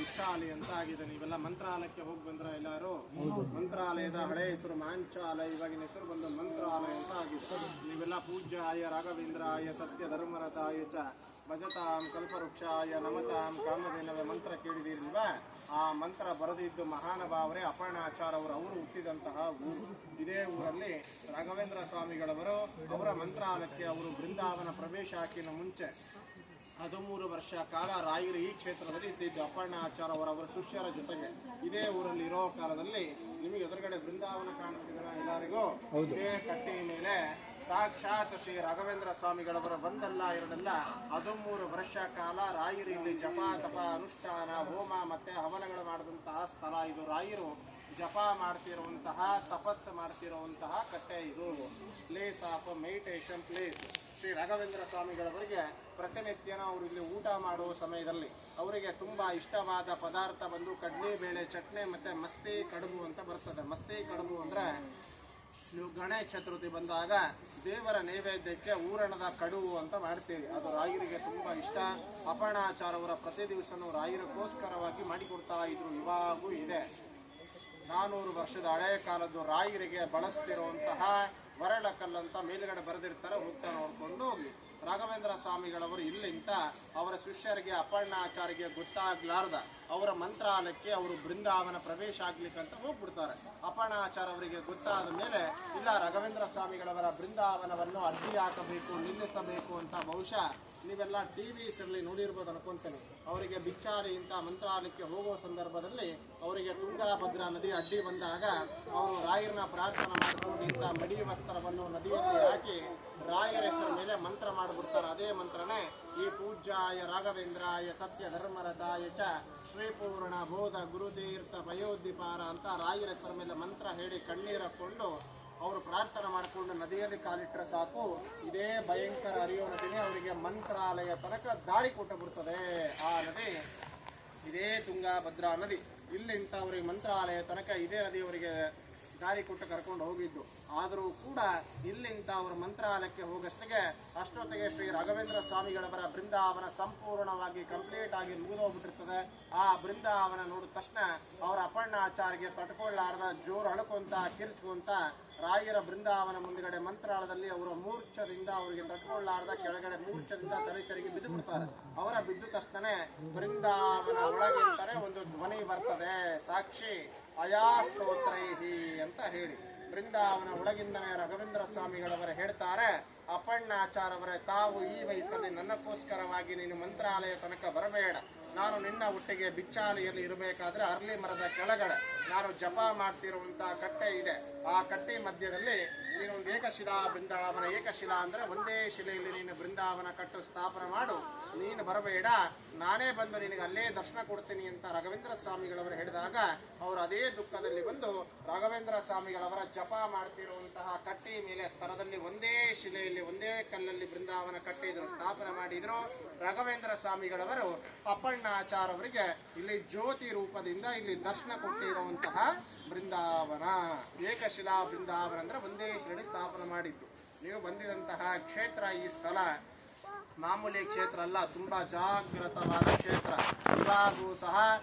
ವಿಶಾಲಿ ಅಂತ ಆಗಿದೆ. ನೀವೆಲ್ಲ ಮಂತ್ರಾಲಯಕ್ಕೆ ಹೋಗಿ ಬಂದ್ರ ಎಲ್ಲಾರು? ಮಂತ್ರಾಲಯದ ಹಳೆ ಹೆಸರು ಮಾಂಚಾಲಯ, ಇವಾಗಿನ ಹೆಸರು ಬಂದು ಮಂತ್ರಾಲಯ ಅಂತ ಆಗಿದೆ. ನೀವೆಲ್ಲ ಪೂಜ್ಯಾಯ ರಾಘವೇಂದ್ರಾಯ ಸತ್ಯ ಧರ್ಮರತಾಯ ಚ ಭಜತಾಂ ಕಲ್ಪವೃಕ್ಷಾಯ ನಮತಾಂ ಕಾಮಧೇನವ ಮಂತ್ರ ಕೇಳಿದಿಲ್ವಾ? ಆ ಮಂತ್ರ ಬರೆದಿದ್ದು ಮಹಾನುಭಾವರೇ ಅಪರ್ಣಾಚಾರ್ ಅವರು ಹುಟ್ಟಿದಂತಹ ಊರು. ಇದೇ ಊರಲ್ಲಿ ರಾಘವೇಂದ್ರ ಸ್ವಾಮಿಗಳವರು ಅವರ ಮಂತ್ರಾಲಯಕ್ಕೆ ಅವರು ಬೃಂದಾವನ ಪ್ರವೇಶ ಹಾಕಿನ ಮುಂಚೆ 13 ವರ್ಷ ಕಾಲ ರಾಯರು ಈ ಕ್ಷೇತ್ರದಲ್ಲಿ ಇದ್ದಿದ್ದು. ಅಪರ್ಣಾಚಾರ್ ಅವರ ಶಿಷ್ಯರ ಜೊತೆಗೆ ಇದೇ ಊರಲ್ಲಿ ಇರೋ ಕಾಲದಲ್ಲಿ ನಿಮಗೆ ಎದುರುಗಡೆ ಬೃಂದಾವನ ಕಾಣಿಸ್ತಿದ್ದೀರಾ ಎಲ್ಲರಿಗೂ? ಇದೇ ಕಟ್ಟಿ ಮೇಲೆ ಸಾಕ್ಷಾತ್ ಶ್ರೀ ರಾಘವೇಂದ್ರ ಸ್ವಾಮಿಗಳವರ ಒಂದಲ್ಲ ಎರಡಲ್ಲ 13 ವರ್ಷ ಕಾಲ ರಾಯರು ಇಲ್ಲಿ ಜಪ ತಪ ಅನುಷ್ಠಾನ ಹೋಮ ಮತ್ತೆ ಹವನಗಳು ಮಾಡಿದಂತಹ ಸ್ಥಳ ಇದು. ರಾಯರು ಜಪ ಮಾಡ್ತಿರುವಂತಹ ತಪಸ್ಸು ಮಾಡ್ತಿರುವಂತಹ ಕಟ್ಟೆ ಇದು. Place of meditation place. Shri Raghavendra ಸ್ವಾಮಿಗಳವರಿಗೆ ಪ್ರತಿನಿತ್ಯನ ಅವರು ಇಲ್ಲಿ ಊಟ ಮಾಡುವ ಸಮಯದಲ್ಲಿ ಅವರಿಗೆ ತುಂಬಾ ಇಷ್ಟವಾದ ಪದಾರ್ಥ ಬಂದು ಕಡ್ಲೆಬೇಳೆ ಚಟ್ನಿ ಮತ್ತೆ ಮಸ್ತಿ ಕಡುಬು ಅಂತ ಬರ್ತದೆ. ಮಸ್ತಿ ಕಡುಬು ಅಂದ್ರೆ ನೀವು ಗಣೇಶ ಚತುರ್ಥಿ ಬಂದಾಗ ದೇವರ ನೈವೇದ್ಯಕ್ಕೆ ಊರಣದ ಕಡುವು ಅಂತ ಮಾಡ್ತೀವಿ. ಅದು ರಾಯರಿಗೆ ತುಂಬಾ ಇಷ್ಟ. ಅಪರ್ಣಾಚಾರ್ ಅವರ ಪ್ರತಿ ದಿವಸನೂ ರಾಯರಿಗೋಸ್ಕರವಾಗಿ ಮಾಡಿಕೊಡ್ತಾ ಇದ್ರು. ಇವಾಗೂ ಇದೆ. 400 ವರ್ಷದ ಹಳೆಯ ಕಾಲದ್ದು ರಾಯರಿಗೆ ಬಳಸ್ತಿರುವಂತಹ ವರಳಕಲ್ಲಂತ ಮೇಲುಗಡೆ ಬರೆದಿರ್ತಾರೆ. ಹೋಗ್ತಾ ನೋಡ್ಕೊಂಡು ಹೋಗಿ. ರಾಘವೇಂದ್ರ ಸ್ವಾಮಿಗಳವರು ಇಲ್ಲಿಂದ ಅವರ ಶಿಷ್ಯರಿಗೆ ಅಪರ್ಣಾಚಾರ್ಯಗೆ ಗೊತ್ತಾಗ್ಲಾರ್ದ ಅವರ ಮಂತ್ರಾಲಯಕ್ಕೆ ಅವರು ಬೃಂದಾವನ ಪ್ರವೇಶ ಆಗ್ಲಿಕ್ಕಂತ ಹೋಗ್ಬಿಡ್ತಾರೆ. ಅಪರ್ಣಾಚಾರ್ ಅವರಿಗೆ ಗೊತ್ತಾದ ಮೇಲೆ ಇಲ್ಲ ರಾಘವೇಂದ್ರ ಸ್ವಾಮಿಗಳವರ ಬೃಂದಾವನವನ್ನು ಅಡ್ಡಿ ಹಾಕಬೇಕು ನಿಲ್ಲಿಸಬೇಕು ಅಂತ ಬಹುಶಃ ನೀವೆಲ್ಲ ಟಿವಿಸಲ್ಲಿ ನೋಡಿರ್ಬೋದು ಅನ್ಕೊಂತೇನೆ. ಅವರಿಗೆ ಬಿಚ್ಚಾರಿ ಇಂಥ ಮಂತ್ರಾಲಯಕ್ಕೆ ಹೋಗುವ ಸಂದರ್ಭದಲ್ಲಿ ಅವರಿಗೆ ತುಂಗಾಭದ್ರಾ ನದಿ ಅಡ್ಡಿ ಬಂದಾಗ ಅವರು ರಾಯರನ್ನ ಪ್ರಾರ್ಥನೆ ಮಾಡಿಕೊಂಡು ಇಂಥ ಮಡಿ ವಸ್ತ್ರವನ್ನು ನದಿಯಲ್ಲಿ ಹಾಕಿ ರಾಯರ ಹೆಸರ ಮೇಲೆ ಮಂತ್ರ ಮಾಡಿಬಿಡ್ತಾರೆ. ಅದೇ ಮಂತ್ರನೇ ಈ ಪೂಜ್ಯಾಯ ರಾಘವೇಂದ್ರಾಯ ಸತ್ಯ ಧರ್ಮರತಾಯ ಚ ಶ್ರೀಪೂರ್ಣ ಬೋಧ ಗುರುತೀರ್ಥ ಭಯೋದ್ದಿಪಾರ ಅಂತ ರಾಯರ ಹೆಸರ ಮೇಲೆ ಮಂತ್ರ ಹೇಳಿ ಕಣ್ಣೀರು ಹಾಕೊಂಡು ಅವರು ಪ್ರಾರ್ಥನೆ ಮಾಡಿಕೊಂಡು ನದಿಯಲ್ಲಿ ಕಾಲಿಟ್ಟರೆ ಸಾಕು, ಇದೇ ಭಯಂಕರ ಹರಿಯೋ ನದಿನೇ ಅವರಿಗೆ ಮಂತ್ರಾಲಯ ತನಕ ದಾರಿ ಕೊಟ್ಟು ಬಿಡ್ತದೆ. ಆ ನದಿ ಇದೇ ತುಂಗಾಭದ್ರಾ ನದಿ. ಇಲ್ಲಿಂದ ಅವರಿಗೆ ಮಂತ್ರಾಲಯ ತನಕ ಇದೇ ನದಿ ಅವರಿಗೆ ದಾರಿ ಕೊಟ್ಟು ಕರ್ಕೊಂಡು ಹೋಗಿದ್ದು. ಆದರೂ ಕೂಡ ಇಲ್ಲಿಂದ ಅವರು ಮಂತ್ರಾಲಯಕ್ಕೆ ಹೋಗಷ್ಟಿಗೆ ಅಷ್ಟೊತ್ತಿಗೆ ಶ್ರೀ ರಾಘವೇಂದ್ರ ಸ್ವಾಮಿಗಳವರ ಬೃಂದಾವನ ಸಂಪೂರ್ಣವಾಗಿ ಕಂಪ್ಲೀಟ್ ಆಗಿ ಮುಗಿದೋಗ್ಬಿಟ್ಟಿರ್ತದೆ. ಆ ಬೃಂದಾವನ ನೋಡಿದ ತಕ್ಷಣ ಅವರ ಅಪರ್ಣಾಚಾರ್ಯಗೆ ತಡ್ಕೊಳ್ಳಾರ್ದ ಜೋರು ಹಣಕೊಂತ ಕಿರ್ಚ್ಕೊಂತ ರಾಯರ ಬೃಂದಾವನ ಮುಂದುಗಡೆ ಮಂತ್ರಾಲಯದಲ್ಲಿ ಅವರ ಮೂರ್ಛದಿಂದ ಅವರಿಗೆ ತಡ್ಕೊಳ್ಳಾರ್ದ ಕೆಳಗಡೆ ಮೂರ್ಛದಿಂದ ತಲೆ ತೆರಿಗೆ ಬಿದ್ದು ಬಿಡ್ತಾರೆ. ಅವರ ಬಿದ್ದ ತಕ್ಷಣ ಬೃಂದಾವನ ಒಳಗಿಂತಾರೆ ಒಂದು ಧ್ವನಿ ಬರ್ತದೆ, ಸಾಕ್ಷಿ ಅಯಾಸ್ತೋತ್ರೈಹಿ ಅಂತ ಹೇಳಿ. ಬೃಂದಾವನ ಒಳಗಿಂದನೇ ರಾಘವೇಂದ್ರ ಸ್ವಾಮಿಗಳವರು ಹೇಳ್ತಾರೆ, ಅಪರ್ಣಾಚಾರ್ ಅವರೇ, ತಾವು ಈ ವಯಸ್ಸಲ್ಲಿ ನನ್ನಕ್ಕೋಸ್ಕರವಾಗಿ ನೀನು ಮಂತ್ರಾಲಯ ತನಕ ಬರಬೇಡ. ನಾನು ನಿನ್ನ ಒಟ್ಟಿಗೆ ಬಿಚ್ಚಾಲಿಯಲ್ಲಿ ಇರಬೇಕಾದ್ರೆ ಅರ್ಲಿ ಮರದ ಕೆಳಗಡೆ ನಾನು ಜಪ ಮಾಡ್ತಿರುವಂತಹ ಕಟ್ಟೆ ಇದೆ. ಆ ಕಟ್ಟೆ ಮಧ್ಯದಲ್ಲಿ ನೀನೊಂದು ಏಕಶಿಲಾ ಬೃಂದಾವನ, ಏಕಶಿಲಾ ಅಂದ್ರೆ ಒಂದೇ ಶಿಲೆಯಲ್ಲಿ ನೀನು ಬೃಂದಾವನ ಕಟ್ಟು ಸ್ಥಾಪನೆ ಮಾಡು, ನೀನು ಬರಬೇಡ, ನಾನೇ ಬಂದು ನಿನಗೆ ಅಲ್ಲೇ ದರ್ಶನ ಕೊಡ್ತೀನಿ ಅಂತ ರಾಘವೇಂದ್ರ ಸ್ವಾಮಿಗಳವರು ಹೇಳಿದಾಗ ಅವರು ಅದೇ ದುಃಖದಲ್ಲಿ ಬಂದು ರಾಘವೇಂದ್ರ ಸ್ವಾಮಿಗಳವರ ಜಪ ಮಾಡ್ತಿರುವಂತಹ ಕಟ್ಟೆ ಮೇಲೆ ಸ್ತರದಲ್ಲಿ ಒಂದೇ ಶಿಲೆಯಲ್ಲಿ ಒಂದೇ ಕಲ್ಲಲ್ಲಿ ಬೃಂದಾವನ ಕಟ್ಟಿದ್ರು, ಸ್ಥಾಪನೆ ಮಾಡಿದ್ರು. ರಾಘವೇಂದ್ರ ಸ್ವಾಮಿಗಳವರು ಅಪರ್ಣಾಚಾರ್ ಅವರಿಗೆ ಇಲ್ಲಿ ಜ್ಯೋತಿ ರೂಪದಿಂದ ಇಲ್ಲಿ ದರ್ಶನ ಕೊಟ್ಟಿರುವಂತಹ ಬೃಂದಾವನ, ಏಕಶಿಲಾ ಬೃಂದಾವನ ಅಂದ್ರೆ ಒಂದೇ ಶಿಲೆ ಸ್ಥಾಪನೆ ಮಾಡಿದ್ದು. ನೀವು ಬಂದಿದಂತಹ ಕ್ಷೇತ್ರ, ಈ ಸ್ಥಳ ಮಾಮೂಲಿ ಕ್ಷೇತ್ರ ಅಲ್ಲ, ತುಂಬಾ ಜಾಗೃತವಾದ ಕ್ಷೇತ್ರ. ಇವಾಗೂ ಸಹ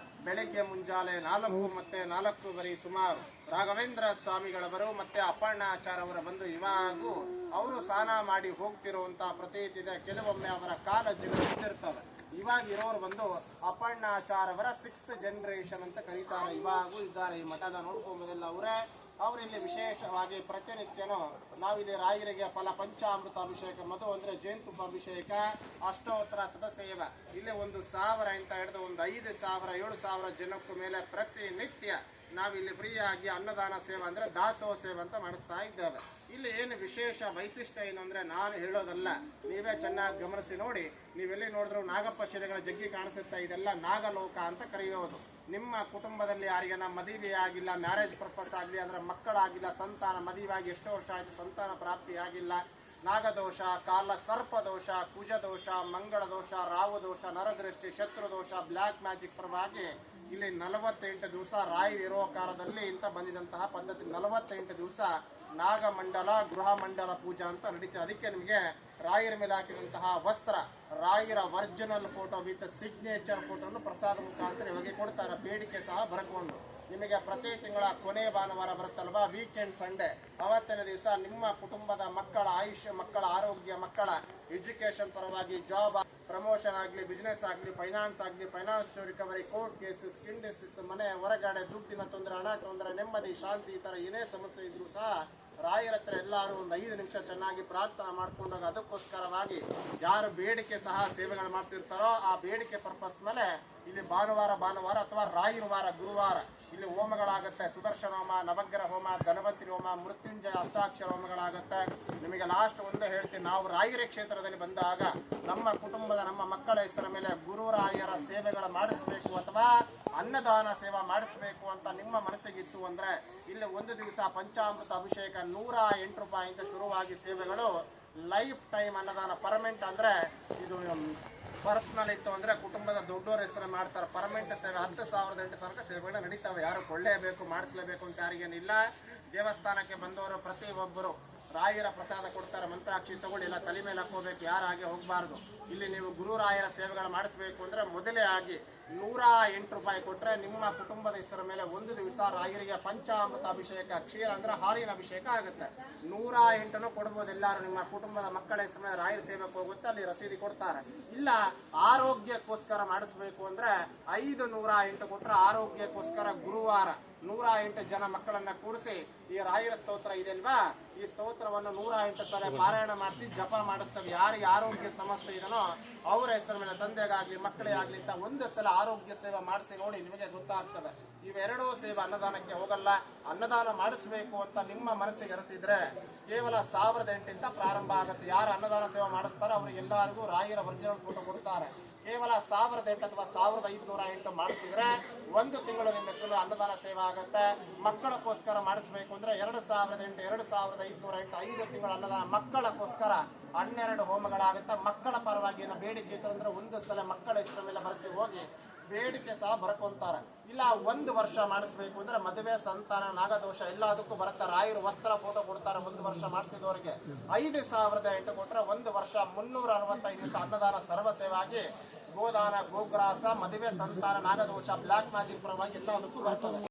ಬೆಳಗ್ಗೆ ಮುಂಜಾನೆ 4 ಮತ್ತೆ 4:15 ಸುಮಾರು ರಾಘವೇಂದ್ರ ಸ್ವಾಮಿಗಳವರು ಮತ್ತೆ ಅಪರ್ಣಾಚಾರ್ ಅವರ ಬಂದು ಇವಾಗೂ ಅವರು ಸ್ನಾನ ಮಾಡಿ ಹೋಗ್ತಿರುವಂತಹ ಪ್ರತೀತಿ ಇದೆ. ಕೆಲವೊಮ್ಮೆ ಅವರ ಕಾಲಜಿಗಳು ಬಿದ್ದಿರ್ತವೆ. ಇವಾಗ ಇರೋರು ಬಂದು ಅಪರ್ಣಾಚಾರ್ ಅವರ 6th ಜನರೇಷನ್ ಅಂತ ಕರೀತಾರೆ. ಇವಾಗೂ ಇದ್ದಾರೆ. ಈ ಮಠನ ನೋಡ್ಕೊಂಬೋದಿಲ್ಲ ಅವರೇ. ಅವರಿಲ್ಲಿ ವಿಶೇಷವಾಗಿ ಪ್ರತಿನಿತ್ಯನೂ ನಾವಿಲ್ಲಿ ರಾಯರಿಗೆ ಫಲ ಪಂಚಾಮೃತ ಅಭಿಷೇಕ, ಮಧು ಅಂದ್ರೆ ಜೇನುತುಪ್ಪ ಅಭಿಷೇಕ, ಅಷ್ಟೋತ್ತರ ಸದಸೇವ, ಇಲ್ಲಿ 1,000 ಅಂತ ಹಿಡಿದು 5,000 7,000 ಜನಕ್ಕೂ ಮೇಲೆ ಪ್ರತಿನಿತ್ಯ ನಾವಿಲ್ಲಿ ಫ್ರೀಯಾಗಿ ಅನ್ನದಾನ ಸೇವೆ ಅಂದ್ರೆ ದಾಸೋಹ ಸೇವೆ ಅಂತ ಮಾಡಿಸ್ತಾ ಇದ್ದೇವೆ. ಇಲ್ಲಿ ಏನು ವಿಶೇಷ ವೈಶಿಷ್ಟ್ಯ ಏನು ಅಂದ್ರೆ ನಾನು ಹೇಳೋದಲ್ಲ, ನೀವೇ ಚೆನ್ನಾಗಿ ಗಮನಿಸಿ ನೋಡಿ. ನೀವೆಲ್ಲಿ ನೋಡಿದ್ರು ನಾಗಪ್ಪ ಶಿಲೆಗಳ ಜಗ್ಗಿ ಕಾಣಿಸುತ್ತಾ, ಇದೆಲ್ಲ ನಾಗಲೋಕ ಅಂತ ಕರೆಯೋದು. ನಿಮ್ಮ ಕುಟುಂಬದಲ್ಲಿ ಯಾರಿಗಾನ ಮದುವೆ ಆಗಿಲ್ಲ, ಮ್ಯಾರೇಜ್ ಪರ್ಪಸ್ ಆಗಲಿ ಅಂದ್ರೆ ಮಕ್ಕಳಾಗಿಲ್ಲ, ಸಂತಾನ ಮದುವೆ ಆಗಿ ಎಷ್ಟೋ ವರ್ಷ ಆಯ್ತು ಸಂತಾನ ಪ್ರಾಪ್ತಿ ಆಗಿಲ್ಲ, ನಾಗದೋಷ, ಕಾಲ ಸರ್ಪದೋಷ, ಕುಜದೋಷ, ಮಂಗಳ ದೋಷ, ರಾವು ದೋಷ, ನರದೃಷ್ಟಿ, ಶತ್ರುದೋಷ, ಬ್ಲ್ಯಾಕ್ ಮ್ಯಾಜಿಕ್ ಪರವಾಗಿ ಇಲ್ಲಿ 48 ದಿವಸ ರಾಯರು ಇರೋ ಕಾಲದಲ್ಲಿ ಇಂತ ಬಂದಿದಂತಹ ಪದ್ಧತಿ. 48 ದಿವಸ ನಾಗಮಂಡಲ ಗೃಹ ಮಂಡಲ ಪೂಜಾ ಅಂತ ನಡೀತದೆ. ಅದಕ್ಕೆ ನಿಮಗೆ ರಾಯರ ಮೇಲೆ ಹಾಕಿದಂತಹ ವಸ್ತ್ರ, ರಾಯರ ಒರಿಜಿನಲ್ ಫೋಟೋ ವಿತ್ ಸಿಗ್ನೇಚರ್ ಫೋಟೋನು ಪ್ರಸಾದ ಮುಖಾಂತರ ಇವಾಗ ಕೊಡ್ತಾರೆ. ಬೇಡಿಕೆ ಸಹ ಬರ್ಕೊಂಡು ನಿಮಗೆ ಪ್ರತಿ ತಿಂಗಳ ಕೊನೆ ಭಾನುವಾರ ಬರುತ್ತಲ್ವಾ, ವೀಕೆಂಡ್ ಸಂಡೇ, ಅವತ್ತಿನ ದಿವಸ ನಿಮ್ಮ ಕುಟುಂಬದ ಮಕ್ಕಳ ಆಯುಷ್ಯ, ಮಕ್ಕಳ ಆರೋಗ್ಯ, ಮಕ್ಕಳ ಎಜುಕೇಶನ್ ಪರವಾಗಿ ಜಾಬ್ ಪ್ರಮೋಷನ್ ಆಗಲಿ, ಬಿಸ್ನೆಸ್ ಆಗಲಿ, ಫೈನಾನ್ಸ್ ಆಗಲಿ, finance recovery, court cases, skin disease, ಮನೆ ಹೊರಗಡೆ ದುಡ್ಡಿನ ತೊಂದರೆ, ಹಣ ತೊಂದರೆ, ನೆಮ್ಮದಿ, ಶಾಂತಿ, ಈ ತರ ಏನೇ ಸಮಸ್ಯೆ ಇದ್ರೂ ಸಹ ರಾಯರ ಹತ್ರ ಎಲ್ಲರೂ ಒಂದು 5 ನಿಮಿಷ ಚೆನ್ನಾಗಿ ಪ್ರಾರ್ಥನೆ ಮಾಡ್ಕೊಂಡಾಗ ಅದಕ್ಕೋಸ್ಕರವಾಗಿ ಯಾರು ಬೇಡಿಕೆ ಸಹ ಸೇವೆಗಳು ಮಾಡ್ತಿರ್ತಾರೋ ಆ ಬೇಡಿಕೆ ಪರ್ಪಸ್ ಮೇಲೆ ಇಲ್ಲಿ ಭಾನುವಾರ ಅಥವಾ ರಾಯರ ವಾರ ಗುರುವಾರ ಇಲ್ಲಿ ಹೋಮಗಳಾಗುತ್ತೆ. ಸುದರ್ಶನ ಹೋಮ, ನವಗ್ರಹ ಹೋಮ, ಧನವಂತರಿ ಹೋಮ, ಮೃತ್ಯುಂಜಯ ಅಷ್ಟಾಕ್ಷರ ಹೋಮಗಳಾಗುತ್ತೆ. ನಿಮಗೆ ಲಾಸ್ಟ್ ಒಂದು ಹೇಳ್ತೀನಿ, ನಾವು ರಾಯರ ಕ್ಷೇತ್ರದಲ್ಲಿ ಬಂದಾಗ ನಮ್ಮ ಕುಟುಂಬದ, ನಮ್ಮ ಮಕ್ಕಳ ಹೆಸರ ಮೇಲೆ ಗುರುರಾಯರ ಸೇವೆಗಳ ಮಾಡಿಸ್ಬೇಕು ಅಥವಾ ಅನ್ನದಾನ ಸೇವಾ ಮಾಡಿಸ್ಬೇಕು ಅಂತ ನಿಮ್ಮ ಮನಸ್ಸಿಗಿತ್ತು ಅಂದ್ರೆ ಇಲ್ಲಿ ಒಂದು ದಿವಸ ಪಂಚಾಮೃತ ಅಭಿಷೇಕ 108 ರೂಪಾಯಿಯಿಂದ ಶುರುವಾಗಿ ಸೇವೆಗಳು ಲೈಫ್ ಟೈಮ್ ಅನ್ನದಾನ ಪರ್ಮನೆಂಟ್, ಅಂದ್ರೆ ಇದು ಪರ್ಸನಲ್ ಇತ್ತು ಅಂದ್ರೆ ಕುಟುಂಬದ ದೊಡ್ಡವರ ಹೆಸರು ಮಾಡ್ತಾರೆ. ಪರ್ಮನೆಂಟ್ ಸೇವೆ 10,008 ತನಕ ಸೇವೆಗಳು ನಡೀತವೆ. ಯಾರು ಕೊಳ್ಳೇಬೇಕು, ಮಾಡಿಸ್ಲೇಬೇಕು ಅಂತ ಯಾರಿಗೇನಿಲ್ಲ. ದೇವಸ್ಥಾನಕ್ಕೆ ಬಂದವರು ಪ್ರತಿ ಒಬ್ಬರು ರಾಯರ ಪ್ರಸಾದ ಕೊಡ್ತಾರೆ. ಮಂತ್ರಾಕ್ಷಿ ತಗೊಳ್ಳಿ, ಎಲ್ಲ ತಲೆ ಮೇಲೆ ಹಾಕೋಬೇಕು, ಯಾರು ಹಾಗೆ ಹೋಗಬಾರ್ದು. ಇಲ್ಲಿ ನೀವು ಗುರುರಾಯರ ಸೇವೆಗಳು ಮಾಡಿಸ್ಬೇಕು ಅಂದ್ರೆ ಮೊದಲೇ ಆಗಿ 108 ರೂಪಾಯಿ ಕೊಟ್ರೆ ನಿಮ್ಮ ಕುಟುಂಬದ ಹೆಸರ ಮೇಲೆ ಒಂದು ದಿವಸ ರಾಯರಿಗೆ ಪಂಚಾಮೃತ ಅಭಿಷೇಕ, ಕ್ಷೀರ ಅಂದ್ರೆ ಹಾಲಿನ ಅಭಿಷೇಕ ಆಗುತ್ತೆ. 108 ಕೊಡ್ಬೋದು. ಎಲ್ಲಾರು ನಿಮ್ಮ ಕುಟುಂಬದ ಮಕ್ಕಳ ಹೆಸರ ಮೇಲೆ ರಾಯರ ಸೇವೆಗೆ ಹೋಗುತ್ತೆ, ಅಲ್ಲಿ ರಸೀದಿ ಕೊಡ್ತಾರೆ. ಇಲ್ಲ ಆರೋಗ್ಯಕ್ಕೋಸ್ಕರ ಮಾಡಿಸ್ಬೇಕು ಅಂದ್ರೆ 508 ಕೊಟ್ರೆ ಆರೋಗ್ಯಕ್ಕೋಸ್ಕರ ಗುರುವಾರ 108 ಜನ ಮಕ್ಕಳನ್ನ ಕೂಡಿಸಿ ಈ ರಾಯರ ಸ್ತೋತ್ರ ಇದೆ ಅಲ್ವಾ, ಈ ಸ್ತೋತ್ರವನ್ನು 108 ಸಲ ಪಾರಾಯಣ ಮಾಡಿಸಿ ಜಪ ಮಾಡಿಸ್ತೇವೆ. ಯಾರಿಗೆ ಆರೋಗ್ಯ ಸಮಸ್ಯೆ ಇದನೋ ಅವರ ಹೆಸರ ಮೇಲೆ, ತಂದೆಗಾಗ್ಲಿ ಮಕ್ಕಳೇ ಆಗ್ಲಿ ಅಂತ ಒಂದು ಸಲ ಆರೋಗ್ಯ ಸೇವೆ ಮಾಡಿಸಿ ನೋಡಿ, ನಿಮಗೆ ಗೊತ್ತಾಗ್ತದೆ. ಇವೆರಡೂ ಸೇವೆ ಅನ್ನದಾನಕ್ಕೆ ಹೋಗಲ್ಲ. ಅನ್ನದಾನ ಮಾಡಿಸ್ಬೇಕು ಅಂತ ನಿಮ್ಮ ಮನಸ್ಸಿಗೆ ಅನಿಸಿದ್ರೆ ಕೇವಲ 1,008 ಪ್ರಾರಂಭ ಆಗುತ್ತೆ. ಯಾರು ಅನ್ನದಾನ ಸೇವೆ ಮಾಡಿಸ್ತಾರೆ ಅವರಿಗೆಲ್ಲರಿಗೂ ರಾಯರ ಒರಿಜಿನಲ್ ಫೋಟೋ ಕೊಡ್ತಾರೆ. ಕೇವಲ 1,008 ಅಥವಾ 1,508 ಮಾಡಿಸಿದ್ರೆ 1 ತಿಂಗಳು ನಿಮ್ಮ ಹೆಸರು ಅನ್ನದಾನ ಸೇವೆ ಆಗುತ್ತೆ. ಮಕ್ಕಳಕ್ಕೋಸ್ಕರ ಮಾಡಿಸ್ಬೇಕು ಅಂದ್ರೆ 2,008, 2,508 5 ತಿಂಗಳ ಅನ್ನದಾನ ಮಕ್ಕಳಕ್ಕೋಸ್ಕರ 12 ಹೋಮಗಳಾಗುತ್ತೆ. ಮಕ್ಕಳ ಪರವಾಗಿ ಬೇಡಿಕೆ ಇತ್ತು ಅಂದ್ರೆ ಒಂದು ಸಲ ಮಕ್ಕಳ ಹೆಸರ ಮೇಲೆ ಬರೆಸಿ ಹೋಗಿ ಬೇಡಿಕೆ ಸಹ ಬರ್ಕೊಂತಾರೆ. ಇಲ್ಲ 1 ವರ್ಷ ಮಾಡಿಸ್ಬೇಕು ಅಂದ್ರೆ ಮದುವೆ, ಸಂತಾನ, ನಾಗದೋಷ ಎಲ್ಲದಕ್ಕೂ ಬರುತ್ತೆ. ರಾಯರು ವಸ್ತ್ರ ಫೋಟೋ ಕೊಡ್ತಾರೆ. 1 ವರ್ಷ ಮಾಡಿಸಿದವರಿಗೆ 5,008 ಕೊಟ್ರೆ 1 ವರ್ಷ 365 ದಿವಸ ಅನ್ನದಾನ ಸರ್ವ ಸೇವಾಗಿ ಗೋದಾನ, ಗೋಗ್ರಾಸ, ಮದುವೆ, ಸಂತಾನ, ನಾಗದೋಷ, ಬ್ಲಾಕ್ ಮ್ಯಾಜಿಕ್ ಪರವಾಗಿ ಎಲ್ಲದಕ್ಕೂ ಬರ್ತದೆ.